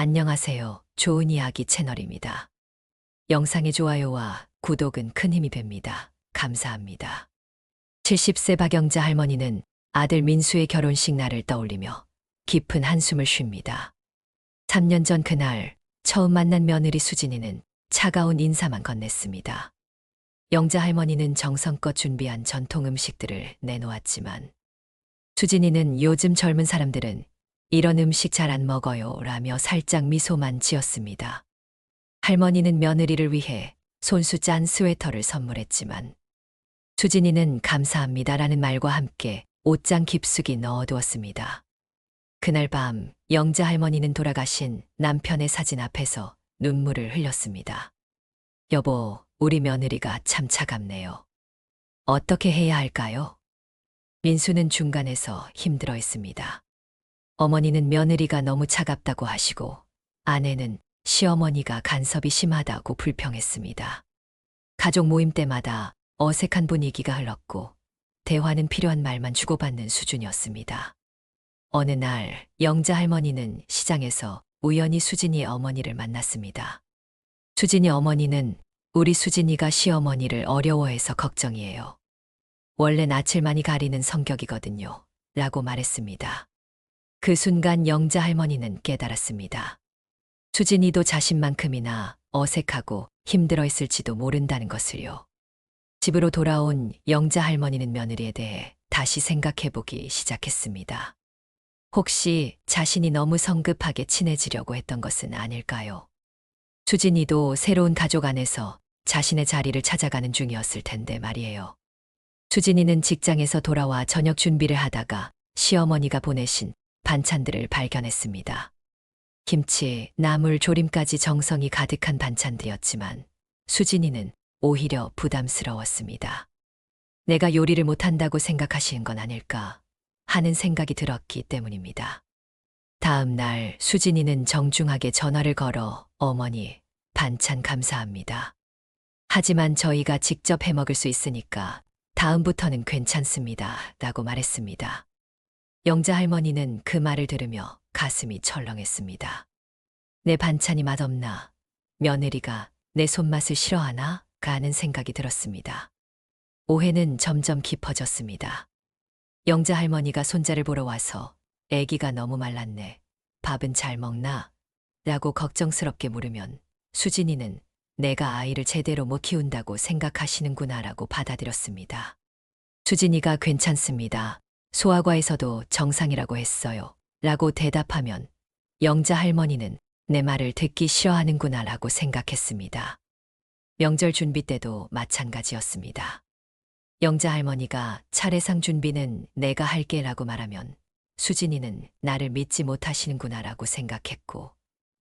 안녕하세요. 좋은 이야기 채널입니다. 영상의 좋아요와 구독은 큰 힘이 됩니다. 감사합니다. 70세 박영자 할머니는 아들 민수의 결혼식 날을 떠올리며 깊은 한숨을 쉽니다. 3년 전 그날 처음 만난 며느리 수진이는 차가운 인사만 건넸습니다. 영자 할머니는 정성껏 준비한 전통 음식들을 내놓았지만 수진이는 요즘 젊은 사람들은 이런 음식 잘 안 먹어요 라며 살짝 미소만 지었습니다. 할머니는 며느리를 위해 손수 짠 스웨터를 선물했지만 수진이는 감사합니다라는 말과 함께 옷장 깊숙이 넣어두었습니다. 그날 밤 영자 할머니는 돌아가신 남편의 사진 앞에서 눈물을 흘렸습니다. 여보, 우리 며느리가 참 차갑네요. 어떻게 해야 할까요? 민수는 중간에서 힘들어했습니다. 어머니는 며느리가 너무 차갑다고 하시고 아내는 시어머니가 간섭이 심하다고 불평했습니다. 가족 모임 때마다 어색한 분위기가 흘렀고 대화는 필요한 말만 주고받는 수준이었습니다. 어느 날 영자 할머니는 시장에서 우연히 수진이의 어머니를 만났습니다. 수진이 어머니는 우리 수진이가 시어머니를 어려워해서 걱정이에요. 원래 낯을 많이 가리는 성격이거든요. 라고 말했습니다. 그 순간 영자 할머니는 깨달았습니다. 수진이도 자신만큼이나 어색하고 힘들어했을지도 모른다는 것을요. 집으로 돌아온 영자 할머니는 며느리에 대해 다시 생각해보기 시작했습니다. 혹시 자신이 너무 성급하게 친해지려고 했던 것은 아닐까요? 수진이도 새로운 가족 안에서 자신의 자리를 찾아가는 중이었을 텐데 말이에요. 수진이는 직장에서 돌아와 저녁 준비를 하다가 시어머니가 보내신 반찬들을 발견했습니다. 김치, 나물, 조림까지 정성이 가득한 반찬들이었지만 수진이는 오히려 부담스러웠습니다. 내가 요리를 못한다고 생각하시는 건 아닐까 하는 생각이 들었기 때문입니다. 다음 날 수진이는 정중하게 전화를 걸어 어머니, 반찬 감사합니다. 하지만 저희가 직접 해 먹을 수 있으니까 다음부터는 괜찮습니다. 라고 말했습니다. 영자 할머니는 그 말을 들으며 가슴이 철렁했습니다. 내 반찬이 맛없나? 며느리가 내 손맛을 싫어하나? 하는 생각이 들었습니다. 오해는 점점 깊어졌습니다. 영자 할머니가 손자를 보러 와서 애기가 너무 말랐네. 밥은 잘 먹나? 라고 걱정스럽게 물으면 수진이는 내가 아이를 제대로 못 키운다고 생각하시는구나 라고 받아들였습니다. 수진이가 괜찮습니다. 소아과에서도 정상이라고 했어요. 라고 대답하면 영자 할머니는 내 말을 듣기 싫어하는구나 라고 생각했습니다. 명절 준비 때도 마찬가지였습니다. 영자 할머니가 차례상 준비는 내가 할게 라고 말하면 수진이는 나를 믿지 못하시는구나 라고 생각했고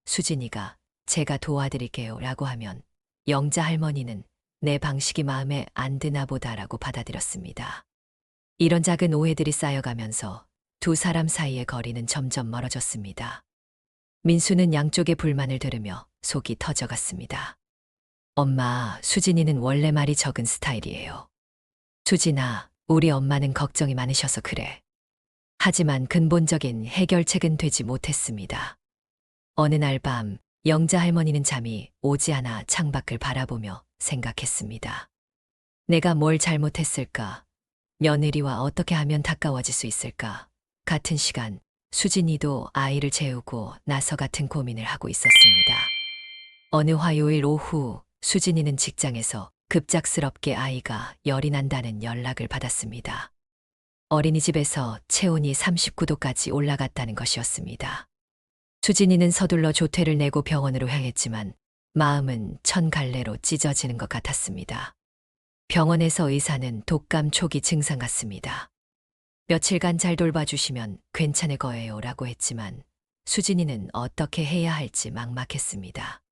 수진이가 제가 도와드릴게요 라고 하면 영자 할머니는 내 방식이 마음에 안 드나 보다 라고 받아들였습니다. 이런 작은 오해들이 쌓여가면서 두 사람 사이의 거리는 점점 멀어졌습니다. 민수는 양쪽의 불만을 들으며 속이 터져갔습니다. 엄마, 수진이는 원래 말이 적은 스타일이에요. 수진아, 우리 엄마는 걱정이 많으셔서 그래. 하지만 근본적인 해결책은 되지 못했습니다. 어느 날 밤 영자 할머니는 잠이 오지 않아 창밖을 바라보며 생각했습니다. 내가 뭘 잘못했을까? 며느리와 어떻게 하면 가까워질 수 있을까? 같은 시간 수진이도 아이를 재우고 나서 같은 고민을 하고 있었습니다. 어느 화요일 오후 수진이는 직장에서 급작스럽게 아이가 열이 난다는 연락을 받았습니다. 어린이집에서 체온이 39도까지 올라갔다는 것이었습니다. 수진이는 서둘러 조퇴를 내고 병원으로 향했지만 마음은 천갈래로 찢어지는 것 같았습니다. 병원에서 의사는 독감 초기 증상 같습니다. 며칠간 잘 돌봐주시면 괜찮을 거예요 라고 했지만 수진이는 어떻게 해야 할지 막막했습니다.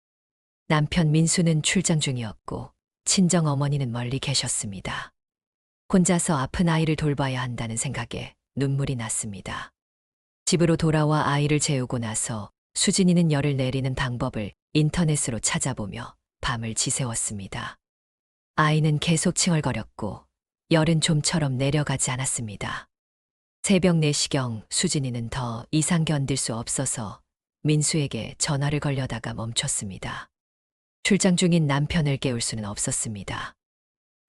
남편 민수는 출장 중이었고 친정 어머니는 멀리 계셨습니다. 혼자서 아픈 아이를 돌봐야 한다는 생각에 눈물이 났습니다. 집으로 돌아와 아이를 재우고 나서 수진이는 열을 내리는 방법을 인터넷으로 찾아보며 밤을 지새웠습니다. 아이는 계속 칭얼거렸고 열은 좀처럼 내려가지 않았습니다. 새벽 4시경 수진이는 더 이상 견딜 수 없어서 민수에게 전화를 걸려다가 멈췄습니다. 출장 중인 남편을 깨울 수는 없었습니다.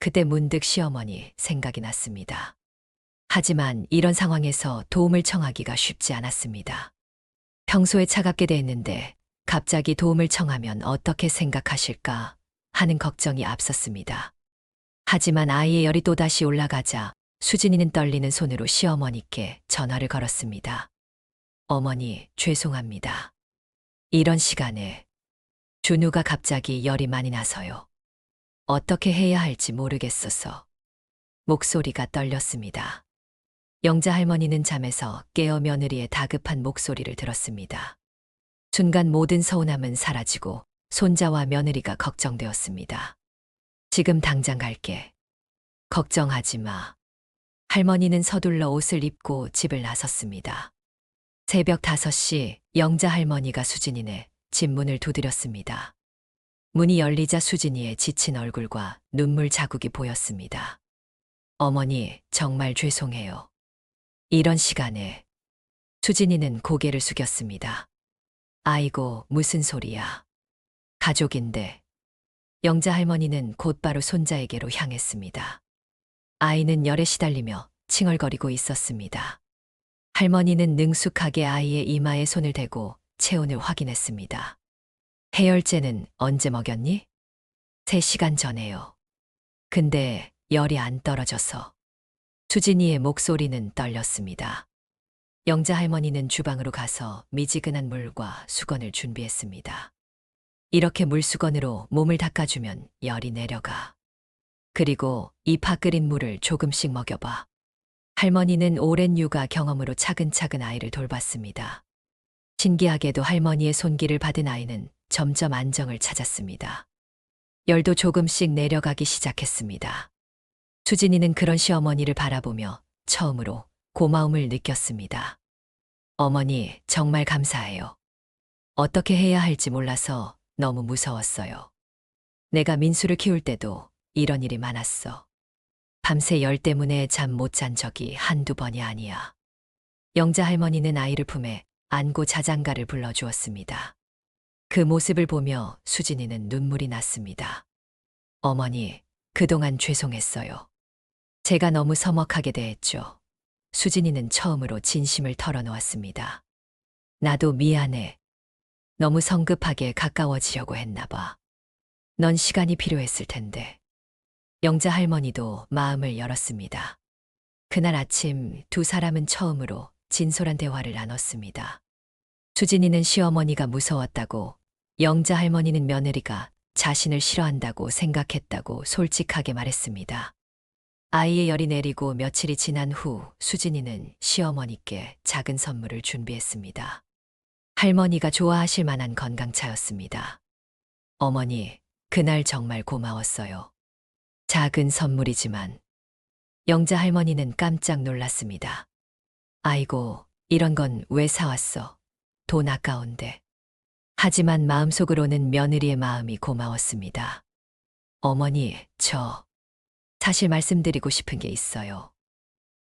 그때 문득 시어머니 생각이 났습니다. 하지만 이런 상황에서 도움을 청하기가 쉽지 않았습니다. 평소에 차갑게 대했는데 갑자기 도움을 청하면 어떻게 생각하실까 하는 걱정이 앞섰습니다. 하지만 아이의 열이 또다시 올라가자 수진이는 떨리는 손으로 시어머니께 전화를 걸었습니다. 어머니, 죄송합니다. 이런 시간에 준우가 갑자기 열이 많이 나서요. 어떻게 해야 할지 모르겠어서. 목소리가 떨렸습니다. 영자 할머니는 잠에서 깨어 며느리의 다급한 목소리를 들었습니다. 순간 모든 서운함은 사라지고 손자와 며느리가 걱정되었습니다. 지금 당장 갈게. 걱정하지 마. 할머니는 서둘러 옷을 입고 집을 나섰습니다. 새벽 5시 영자 할머니가 수진이네 집 문을 두드렸습니다. 문이 열리자 수진이의 지친 얼굴과 눈물 자국이 보였습니다. 어머니, 정말 죄송해요. 이런 시간에 수진이는 고개를 숙였습니다. 아이고, 무슨 소리야. 가족인데. 영자 할머니는 곧바로 손자에게로 향했습니다. 아이는 열에 시달리며 칭얼거리고 있었습니다. 할머니는 능숙하게 아이의 이마에 손을 대고 체온을 확인했습니다. 해열제는 언제 먹였니? 3시간 전에요. 근데 열이 안 떨어져서. 수진이의 목소리는 떨렸습니다. 영자 할머니는 주방으로 가서 미지근한 물과 수건을 준비했습니다. 이렇게 물수건으로 몸을 닦아주면 열이 내려가. 그리고 이 파 끓인 물을 조금씩 먹여봐. 할머니는 오랜 육아 경험으로 차근차근 아이를 돌봤습니다. 신기하게도 할머니의 손길을 받은 아이는 점점 안정을 찾았습니다. 열도 조금씩 내려가기 시작했습니다. 수진이는 그런 시어머니를 바라보며 처음으로 고마움을 느꼈습니다. 어머니, 정말 감사해요. 어떻게 해야 할지 몰라서 너무 무서웠어요. 내가 민수를 키울 때도 이런 일이 많았어. 밤새 열 때문에 잠 못 잔 적이 한두 번이 아니야. 영자 할머니는 아이를 품에 안고 자장가를 불러주었습니다. 그 모습을 보며 수진이는 눈물이 났습니다. 어머니, 그동안 죄송했어요. 제가 너무 서먹하게 대했죠. 수진이는 처음으로 진심을 털어놓았습니다. 나도 미안해. 너무 성급하게 가까워지려고 했나 봐. 넌 시간이 필요했을 텐데. 영자 할머니도 마음을 열었습니다. 그날 아침 두 사람은 처음으로 진솔한 대화를 나눴습니다. 수진이는 시어머니가 무서웠다고, 영자 할머니는 며느리가 자신을 싫어한다고 생각했다고 솔직하게 말했습니다. 아이의 열이 내리고 며칠이 지난 후 수진이는 시어머니께 작은 선물을 준비했습니다. 할머니가 좋아하실 만한 건강차였습니다. 어머니, 그날 정말 고마웠어요. 작은 선물이지만. 영자 할머니는 깜짝 놀랐습니다. 아이고, 이런 건 왜 사왔어? 돈 아까운데. 하지만 마음속으로는 며느리의 마음이 고마웠습니다. 어머니, 사실 말씀드리고 싶은 게 있어요.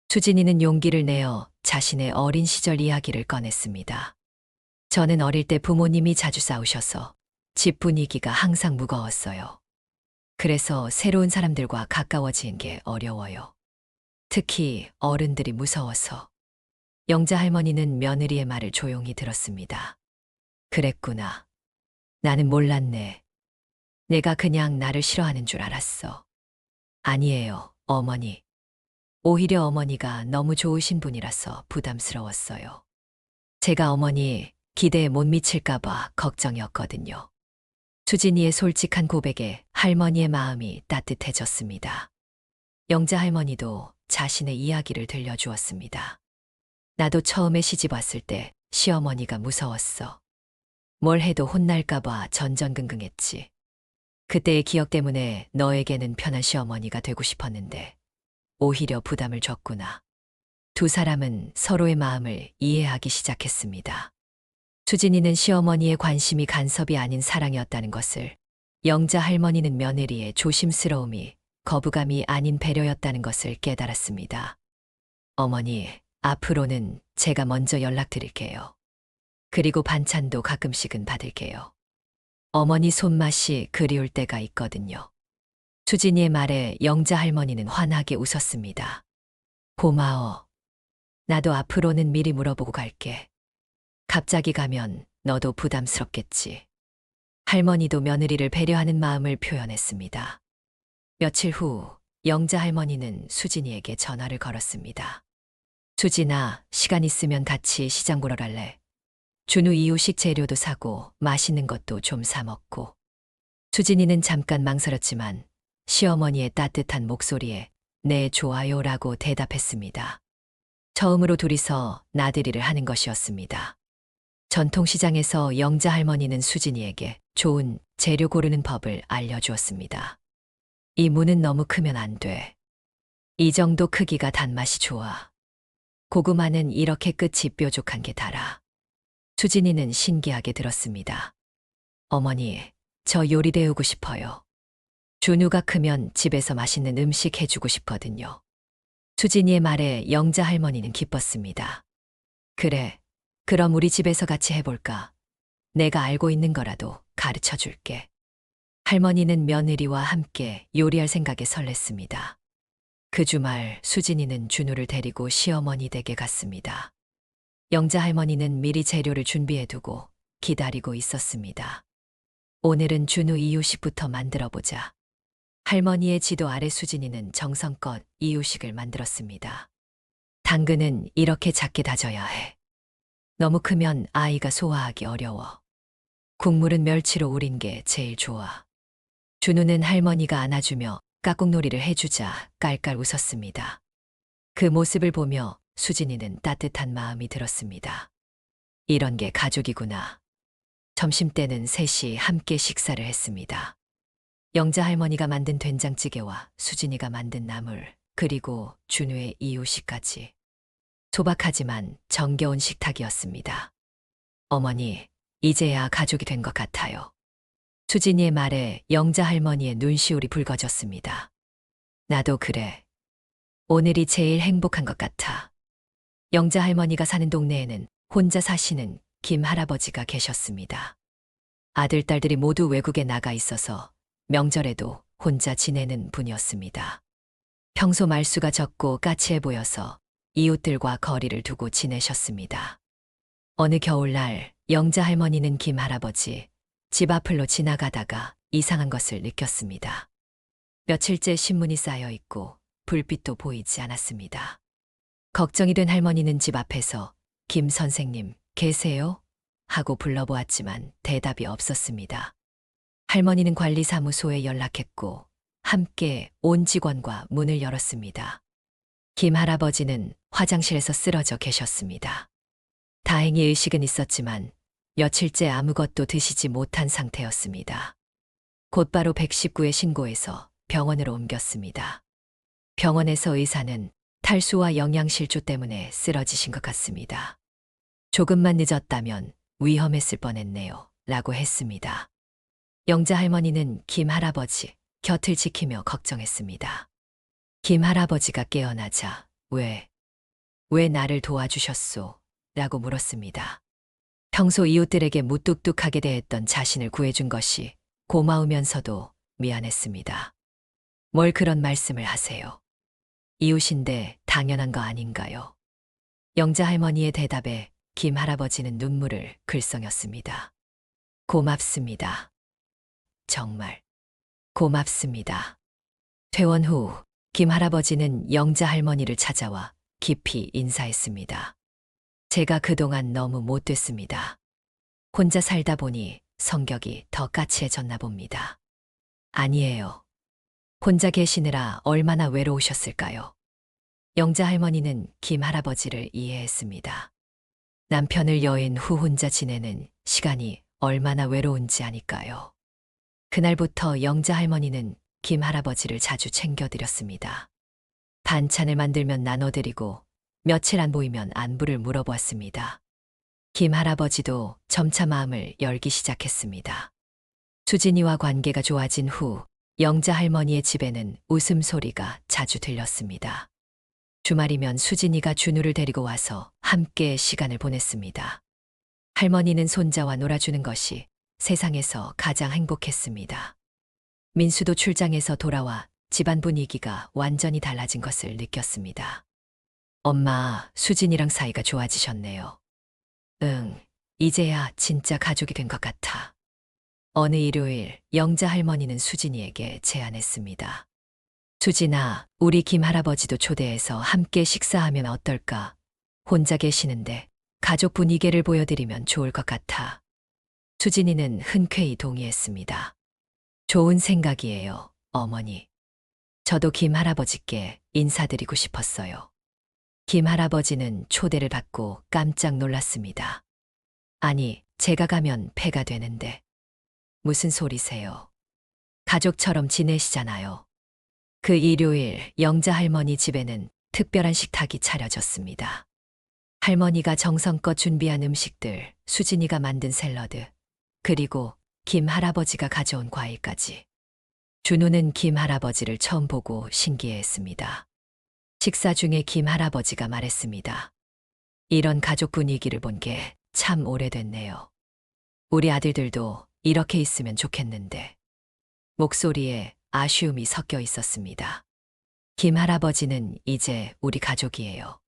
수진이는 용기를 내어 자신의 어린 시절 이야기를 꺼냈습니다. 저는 어릴 때 부모님이 자주 싸우셔서 집 분위기가 항상 무거웠어요. 그래서 새로운 사람들과 가까워지는 게 어려워요. 특히 어른들이 무서워서. 영자 할머니는 며느리의 말을 조용히 들었습니다. 그랬구나. 나는 몰랐네. 내가 그냥 나를 싫어하는 줄 알았어. 아니에요, 어머니. 오히려 어머니가 너무 좋으신 분이라서 부담스러웠어요. 제가 어머니 기대에 못 미칠까봐 걱정이었거든요. 수진이의 솔직한 고백에 할머니의 마음이 따뜻해졌습니다. 영자 할머니도 자신의 이야기를 들려주었습니다. 나도 처음에 시집 왔을 때 시어머니가 무서웠어. 뭘 해도 혼날까봐 전전긍긍했지. 그때의 기억 때문에 너에게는 편한 시어머니가 되고 싶었는데 오히려 부담을 줬구나. 두 사람은 서로의 마음을 이해하기 시작했습니다. 수진이는 시어머니의 관심이 간섭이 아닌 사랑이었다는 것을, 영자 할머니는 며느리의 조심스러움이 거부감이 아닌 배려였다는 것을 깨달았습니다. 어머니, 앞으로는 제가 먼저 연락드릴게요. 그리고 반찬도 가끔씩은 받을게요. 어머니 손맛이 그리울 때가 있거든요. 수진이의 말에 영자 할머니는 환하게 웃었습니다. 고마워. 나도 앞으로는 미리 물어보고 갈게. 갑자기 가면 너도 부담스럽겠지. 할머니도 며느리를 배려하는 마음을 표현했습니다. 며칠 후 영자 할머니는 수진이에게 전화를 걸었습니다. 수진아, 시간 있으면 같이 시장 보러 갈래? 준우 이유식 재료도 사고 맛있는 것도 좀 사 먹고. 수진이는 잠깐 망설였지만 시어머니의 따뜻한 목소리에 네, 좋아요라고 대답했습니다. 처음으로 둘이서 나들이를 하는 것이었습니다. 전통시장에서 영자 할머니는 수진이에게 좋은 재료 고르는 법을 알려주었습니다. 이 무는 너무 크면 안 돼. 이 정도 크기가 단맛이 좋아. 고구마는 이렇게 끝이 뾰족한 게 달아. 수진이는 신기하게 들었습니다. 어머니, 저 요리 배우고 싶어요. 준우가 크면 집에서 맛있는 음식 해주고 싶거든요. 수진이의 말에 영자 할머니는 기뻤습니다. 그래, 그럼 우리 집에서 같이 해볼까? 내가 알고 있는 거라도 가르쳐 줄게. 할머니는 며느리와 함께 요리할 생각에 설렜습니다. 그 주말 수진이는 준우를 데리고 시어머니 댁에 갔습니다. 영자 할머니는 미리 재료를 준비해두고 기다리고 있었습니다. 오늘은 준우 이유식부터 만들어보자. 할머니의 지도 아래 수진이는 정성껏 이유식을 만들었습니다. 당근은 이렇게 작게 다져야 해. 너무 크면 아이가 소화하기 어려워. 국물은 멸치로 우린 게 제일 좋아. 준우는 할머니가 안아주며 깍국놀이를 해주자 깔깔 웃었습니다. 그 모습을 보며 수진이는 따뜻한 마음이 들었습니다. 이런 게 가족이구나. 점심때는 셋이 함께 식사를 했습니다. 영자 할머니가 만든 된장찌개와 수진이가 만든 나물, 그리고 준우의 이유식까지. 소박하지만 정겨운 식탁이었습니다. 어머니, 이제야 가족이 된 것 같아요. 수진이의 말에 영자 할머니의 눈시울이 붉어졌습니다. 나도 그래. 오늘이 제일 행복한 것 같아. 영자 할머니가 사는 동네에는 혼자 사시는 김 할아버지가 계셨습니다. 아들, 딸들이 모두 외국에 나가 있어서 명절에도 혼자 지내는 분이었습니다. 평소 말수가 적고 까칠해 보여서 이웃들과 거리를 두고 지내셨습니다. 어느 겨울날 영자 할머니는 김 할아버지 집 앞을로 지나가다가 이상한 것을 느꼈습니다. 며칠째 신문이 쌓여 있고 불빛도 보이지 않았습니다. 걱정이 된 할머니는 집 앞에서 김 선생님 계세요? 하고 불러보았지만 대답이 없었습니다. 할머니는 관리사무소에 연락했고 함께 온 직원과 문을 열었습니다. 김 할아버지는 화장실에서 쓰러져 계셨습니다. 다행히 의식은 있었지만 며칠째 아무것도 드시지 못한 상태였습니다. 곧바로 119에 신고해서 병원으로 옮겼습니다. 병원에서 의사는 탈수와 영양실조 때문에 쓰러지신 것 같습니다. 조금만 늦었다면 위험했을 뻔했네요. 라고 했습니다. 영자 할머니는 김 할아버지 곁을 지키며 걱정했습니다. 김 할아버지가 깨어나자 왜 나를 도와주셨소? 라고 물었습니다. 평소 이웃들에게 무뚝뚝하게 대했던 자신을 구해준 것이 고마우면서도 미안했습니다. 뭘 그런 말씀을 하세요? 이웃인데 당연한 거 아닌가요? 영자 할머니의 대답에 김 할아버지는 눈물을 글썽였습니다. 고맙습니다. 정말 고맙습니다. 퇴원 후 김 할아버지는 영자 할머니를 찾아와 깊이 인사했습니다. 제가 그동안 너무 못됐습니다. 혼자 살다 보니 성격이 더 까칠해졌나 봅니다. 아니에요. 혼자 계시느라 얼마나 외로우셨을까요? 영자 할머니는 김 할아버지를 이해했습니다. 남편을 여인 후 혼자 지내는 시간이 얼마나 외로운지 아니까요. 그날부터 영자 할머니는 김 할아버지를 자주 챙겨드렸습니다. 반찬을 만들면 나눠드리고 며칠 안 보이면 안부를 물어보았습니다. 김 할아버지도 점차 마음을 열기 시작했습니다. 수진이와 관계가 좋아진 후 영자 할머니의 집에는 웃음소리가 자주 들렸습니다. 주말이면 수진이가 준우를 데리고 와서 함께 시간을 보냈습니다. 할머니는 손자와 놀아주는 것이 세상에서 가장 행복했습니다. 민수도 출장에서 돌아와 집안 분위기가 완전히 달라진 것을 느꼈습니다. 엄마, 수진이랑 사이가 좋아지셨네요. 응, 이제야 진짜 가족이 된 것 같아. 어느 일요일 영자 할머니는 수진이에게 제안했습니다. 수진아, 우리 김 할아버지도 초대해서 함께 식사하면 어떨까? 혼자 계시는데 가족 분위기를 보여드리면 좋을 것 같아. 수진이는 흔쾌히 동의했습니다. 좋은 생각이에요, 어머니. 저도 김 할아버지께 인사드리고 싶었어요. 김 할아버지는 초대를 받고 깜짝 놀랐습니다. 아니, 제가 가면 폐가 되는데. 무슨 소리세요? 가족처럼 지내시잖아요. 그 일요일 영자 할머니 집에는 특별한 식탁이 차려졌습니다. 할머니가 정성껏 준비한 음식들, 수진이가 만든 샐러드, 그리고 김 할아버지가 가져온 과일까지. 준우는 김 할아버지를 처음 보고 신기해했습니다. 식사 중에 김 할아버지가 말했습니다. 이런 가족 분위기를 본 게 참 오래됐네요. 우리 아들들도 이렇게 있으면 좋겠는데. 목소리에 아쉬움이 섞여 있었습니다. 김 할아버지는 이제 우리 가족이에요.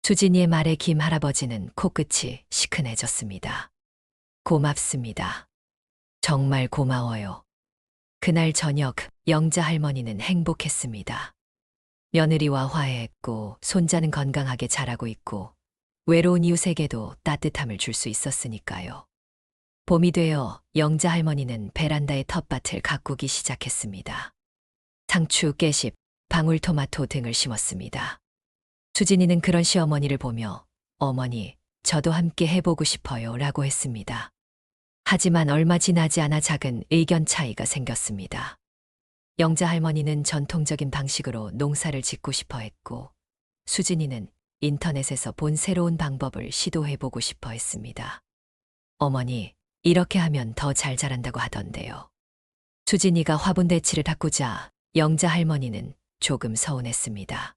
수진이의 말에 김 할아버지는 코끝이 시큰해졌습니다. 고맙습니다. 정말 고마워요. 그날 저녁 영자 할머니는 행복했습니다. 며느리와 화해했고 손자는 건강하게 자라고 있고 외로운 이웃에게도 따뜻함을 줄 수 있었으니까요. 봄이 되어 영자 할머니는 베란다에 텃밭을 가꾸기 시작했습니다. 상추, 깨십, 방울토마토 등을 심었습니다. 수진이는 그런 시어머니를 보며 어머니, 저도 함께 해보고 싶어요 라고 했습니다. 하지만 얼마 지나지 않아 작은 의견 차이가 생겼습니다. 영자 할머니는 전통적인 방식으로 농사를 짓고 싶어 했고 수진이는 인터넷에서 본 새로운 방법을 시도해보고 싶어 했습니다. 어머니, 이렇게 하면 더 잘 자란다고 하던데요. 수진이가 화분 대치를 바꾸자 영자 할머니는 조금 서운했습니다.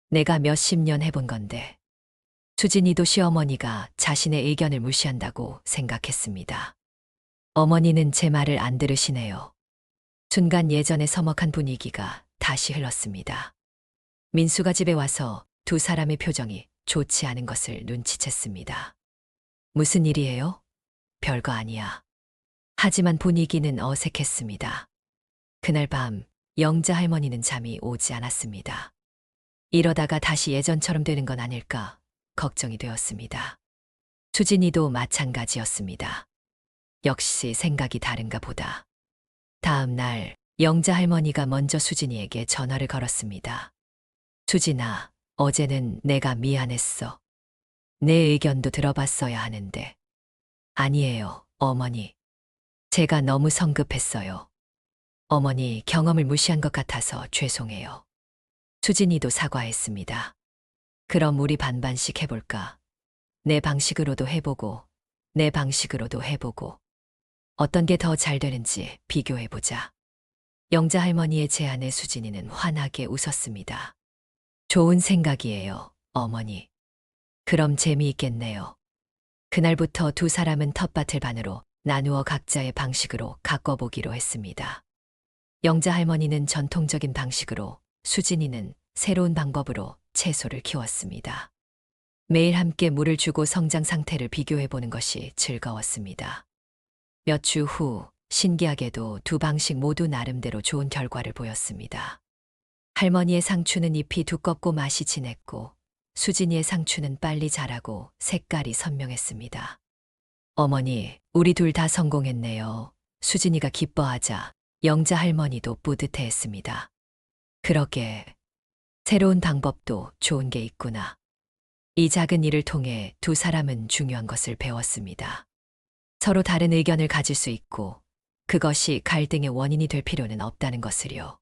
내가 몇십 년 해본 건데. 수진이도 시어머니가 자신의 의견을 무시한다고 생각했습니다. 어머니는 제 말을 안 들으시네요. 순간 예전의 서먹한 분위기가 다시 흘렀습니다. 민수가 집에 와서 두 사람의 표정이 좋지 않은 것을 눈치챘습니다. 무슨 일이에요? 별거 아니야. 하지만 분위기는 어색했습니다. 그날 밤 영자 할머니는 잠이 오지 않았습니다. 이러다가 다시 예전처럼 되는 건 아닐까 걱정이 되었습니다. 수진이도 마찬가지였습니다. 역시 생각이 다른가 보다. 다음 날 영자 할머니가 먼저 수진이에게 전화를 걸었습니다. 수진아, 어제는 내가 미안했어. 내 의견도 들어봤어야 하는데. 아니에요, 어머니. 제가 너무 성급했어요. 어머니 경험을 무시한 것 같아서 죄송해요. 수진이도 사과했습니다. 그럼 우리 반반씩 해볼까? 내 방식으로도 해보고, 내 방식으로도 해보고. 어떤 게 더 잘 되는지 비교해보자. 영자 할머니의 제안에 수진이는 환하게 웃었습니다. 좋은 생각이에요, 어머니. 그럼 재미있겠네요. 그날부터 두 사람은 텃밭을 반으로 나누어 각자의 방식으로 가꿔보기로 했습니다. 영자 할머니는 전통적인 방식으로, 수진이는 새로운 방법으로 채소를 키웠습니다. 매일 함께 물을 주고 성장 상태를 비교해보는 것이 즐거웠습니다. 몇 주 후 신기하게도 두 방식 모두 나름대로 좋은 결과를 보였습니다. 할머니의 상추는 잎이 두껍고 맛이 진했고 수진이의 상추는 빨리 자라고 색깔이 선명했습니다. 어머니, 우리 둘 다 성공했네요. 수진이가 기뻐하자 영자 할머니도 뿌듯해했습니다. 그러게, 새로운 방법도 좋은 게 있구나. 이 작은 일을 통해 두 사람은 중요한 것을 배웠습니다. 서로 다른 의견을 가질 수 있고 그것이 갈등의 원인이 될 필요는 없다는 것을요.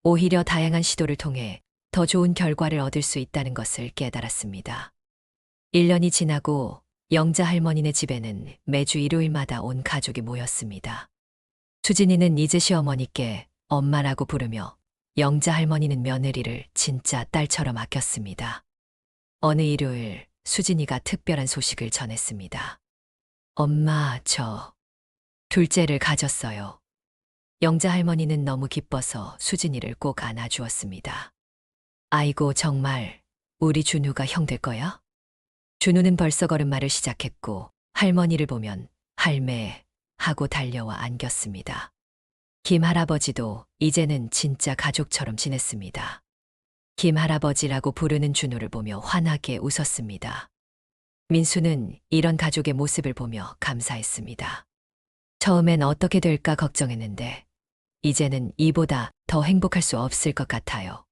오히려 다양한 시도를 통해 더 좋은 결과를 얻을 수 있다는 것을 깨달았습니다. 1년이 지나고 영자 할머니네 집에는 매주 일요일마다 온 가족이 모였습니다. 수진이는 이제 시어머니께 엄마라고 부르며 영자 할머니는 며느리를 진짜 딸처럼 아꼈습니다. 어느 일요일 수진이가 특별한 소식을 전했습니다. 엄마, 저 둘째를 가졌어요. 영자 할머니는 너무 기뻐서 수진이를 꼭 안아주었습니다. 아이고, 정말 우리 준우가 형 될 거야? 준우는 벌써 걸음마를 시작했고 할머니를 보면 할매 하고 달려와 안겼습니다. 김 할아버지도 이제는 진짜 가족처럼 지냈습니다. 김 할아버지라고 부르는 준우를 보며 환하게 웃었습니다. 민수는 이런 가족의 모습을 보며 감사했습니다. 처음엔 어떻게 될까 걱정했는데 이제는 이보다 더 행복할 수 없을 것 같아요.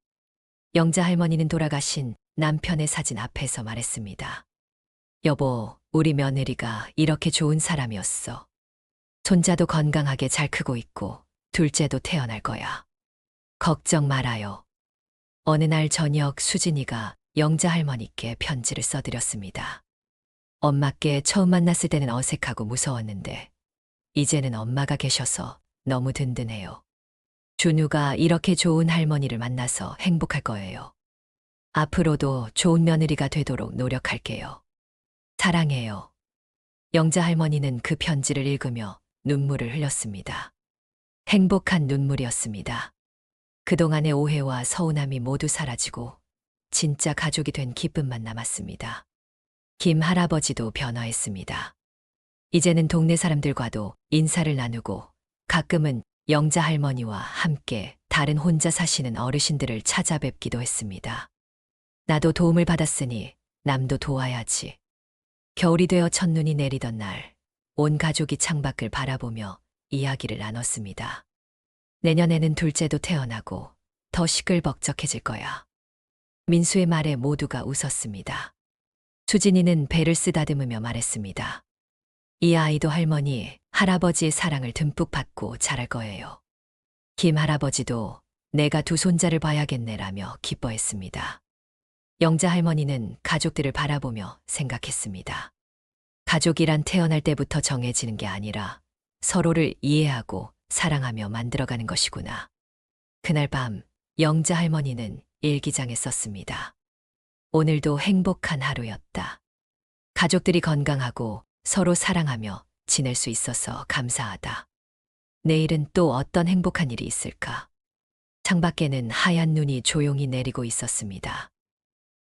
영자 할머니는 돌아가신 남편의 사진 앞에서 말했습니다. 여보, 우리 며느리가 이렇게 좋은 사람이었어. 손자도 건강하게 잘 크고 있고 둘째도 태어날 거야. 걱정 말아요. 어느 날 저녁 수진이가 영자 할머니께 편지를 써드렸습니다. 엄마께 처음 만났을 때는 어색하고 무서웠는데 이제는 엄마가 계셔서 너무 든든해요. 준우가 이렇게 좋은 할머니를 만나서 행복할 거예요. 앞으로도 좋은 며느리가 되도록 노력할게요. 사랑해요. 영자 할머니는 그 편지를 읽으며 눈물을 흘렸습니다. 행복한 눈물이었습니다. 그동안의 오해와 서운함이 모두 사라지고 진짜 가족이 된 기쁨만 남았습니다. 김 할아버지도 변화했습니다. 이제는 동네 사람들과도 인사를 나누고 가끔은 영자 할머니와 함께 다른 혼자 사시는 어르신들을 찾아뵙기도 했습니다. 나도 도움을 받았으니 남도 도와야지. 겨울이 되어 첫눈이 내리던 날, 온 가족이 창밖을 바라보며 이야기를 나눴습니다. 내년에는 둘째도 태어나고 더 시끌벅적해질 거야. 민수의 말에 모두가 웃었습니다. 수진이는 배를 쓰다듬으며 말했습니다. 이 아이도 할머니, 할아버지의 사랑을 듬뿍 받고 자랄 거예요. 김 할아버지도 내가 두 손자를 봐야겠네라며 기뻐했습니다. 영자 할머니는 가족들을 바라보며 생각했습니다. 가족이란 태어날 때부터 정해지는 게 아니라 서로를 이해하고 사랑하며 만들어가는 것이구나. 그날 밤 영자 할머니는 일기장에 썼습니다. 오늘도 행복한 하루였다. 가족들이 건강하고 서로 사랑하며 지낼 수 있어서 감사하다. 내일은 또 어떤 행복한 일이 있을까? 창밖에는 하얀 눈이 조용히 내리고 있었습니다.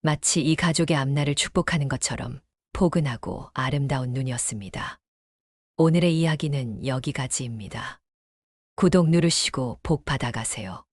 마치 이 가족의 앞날을 축복하는 것처럼 포근하고 아름다운 눈이었습니다. 오늘의 이야기는 여기까지입니다. 구독 누르시고 복 받아가세요.